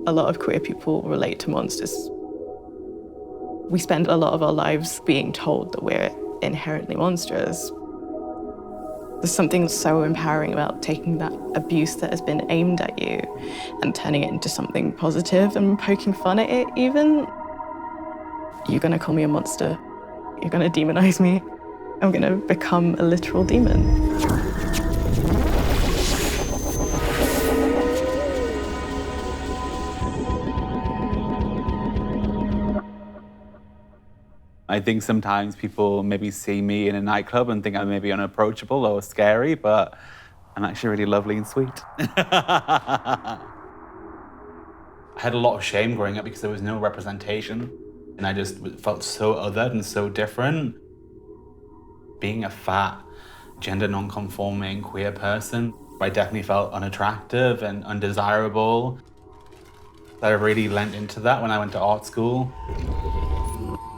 A lot of queer people relate to monsters. We spend a lot of our lives being told that we're inherently monstrous. There's something so empowering about taking that abuse that has been aimed at you and turning it into something positive and poking fun at it even. You're gonna call me a monster. You're gonna demonize me. I'm gonna become a literal demon. I think sometimes people maybe see me in a nightclub and think I'm maybe unapproachable or scary, but I'm actually really lovely and sweet. I had a lot of shame growing up because there was no representation, and I just felt so othered and so different. Being a fat, gender non-conforming queer person, I definitely felt unattractive and undesirable. I really lent into that when I went to art school.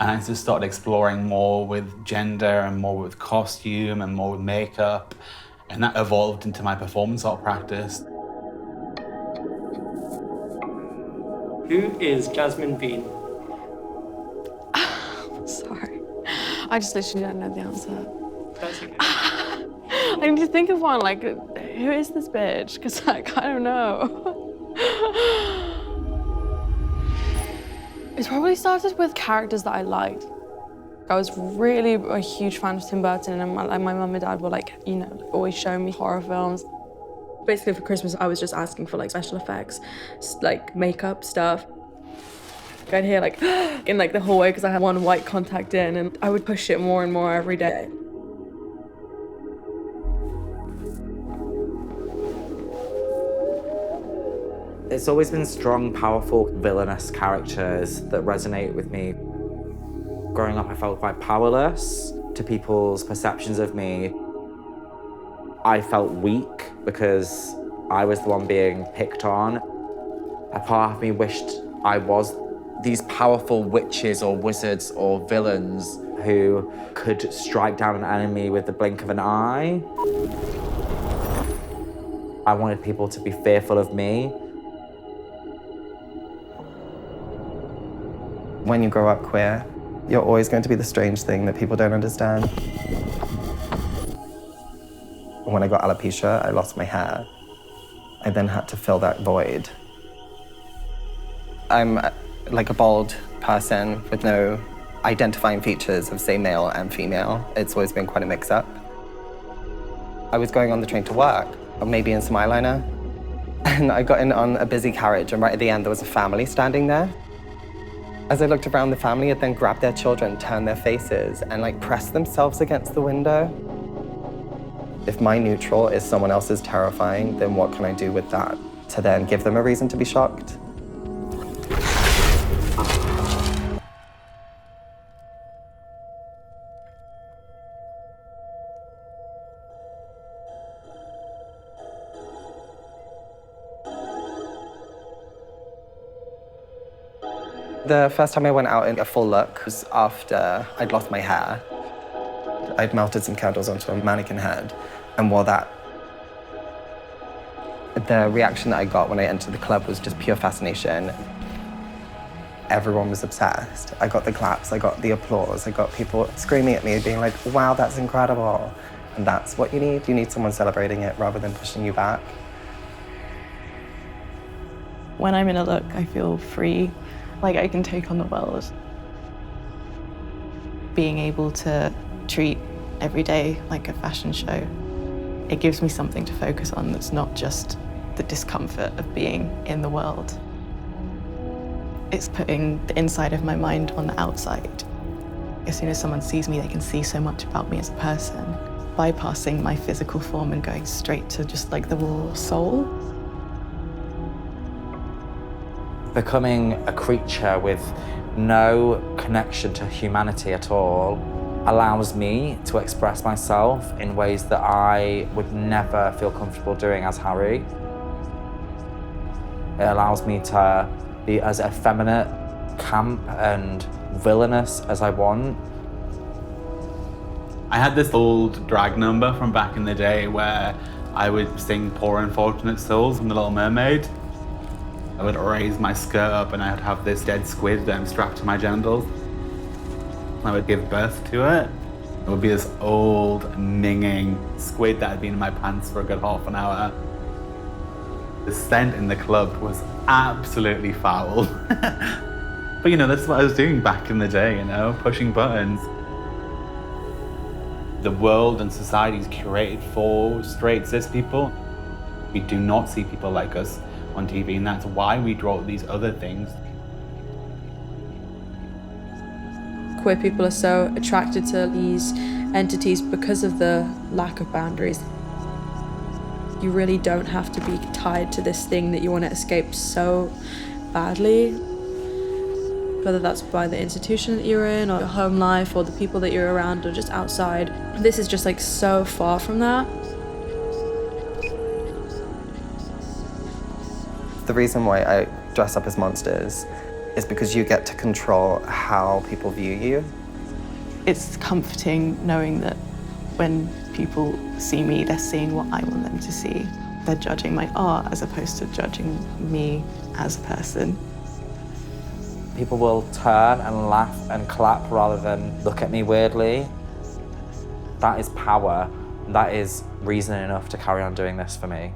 And I just started exploring more with gender and more with costume and more with makeup. And that evolved into my performance art practice. Who is Jazmin Bean? Sorry. I just literally don't know the answer. That's okay. I need to think of one, like, who is this bitch? Because, like, I don't know. It's probably started with characters that I liked. I was really a huge fan of Tim Burton, and my mum and dad were like, you know, always showing me horror films. Basically for Christmas, I was just asking for like special effects, like makeup stuff. I'd hear like in like the hallway because I had one white contact in, and I would push it more and more every day. It's always been strong, powerful, villainous characters that resonate with me. Growing up, I felt quite powerless to people's perceptions of me. I felt weak because I was the one being picked on. A part of me wished I was these powerful witches or wizards or villains who could strike down an enemy with the blink of an eye. I wanted people to be fearful of me. When you grow up queer, you're always going to be the strange thing that people don't understand. When I got alopecia, I lost my hair. I then had to fill that void. I'm like a bald person with no identifying features of, say, male and female. It's always been quite a mix-up. I was going on the train to work, or maybe in some eyeliner, and I got in on a busy carriage, and right at the end there was a family standing there. As I looked around, the family had then grabbed their children, turned their faces, and like pressed themselves against the window. If my neutral is someone else's terrifying, then what can I do with that to then give them a reason to be shocked? The first time I went out in a full look was after I'd lost my hair. I'd melted some candles onto a mannequin head and wore that. The reaction that I got when I entered the club was just pure fascination. Everyone was obsessed. I got the claps, I got the applause, I got people screaming at me, being like, wow, that's incredible. And that's what you need. You need someone celebrating it rather than pushing you back. When I'm in a look, I feel free. Like I can take on the world. Being able to treat every day like a fashion show, it gives me something to focus on that's not just the discomfort of being in the world. It's putting the inside of my mind on the outside. As soon as someone sees me, they can see so much about me as a person, bypassing my physical form and going straight to just like the raw soul. Becoming a creature with no connection to humanity at all allows me to express myself in ways that I would never feel comfortable doing as Harry. It allows me to be as effeminate, camp, and villainous as I want. I had this old drag number from back in the day where I would sing Poor Unfortunate Souls from The Little Mermaid. I would raise my skirt up and I'd have this dead squid strapped to my genitals. I would give birth to it. It would be this old, minging squid that had been in my pants for a good half an hour. The scent in the club was absolutely foul. But you know, that's what I was doing back in the day, you know, pushing buttons. The world and society is curated for straight cis people. We do not see people like us on TV, and that's why we draw these other things. Queer people are so attracted to these entities because of the lack of boundaries. You really don't have to be tied to this thing that you want to escape so badly. Whether that's by the institution that you're in, or your home life, or the people that you're around, or just outside. This is just like so far from that. The reason why I dress up as monsters is because you get to control how people view you. It's comforting knowing that when people see me, they're seeing what I want them to see. They're judging my art as opposed to judging me as a person. People will turn and laugh and clap rather than look at me weirdly. That is power. That is reason enough to carry on doing this for me.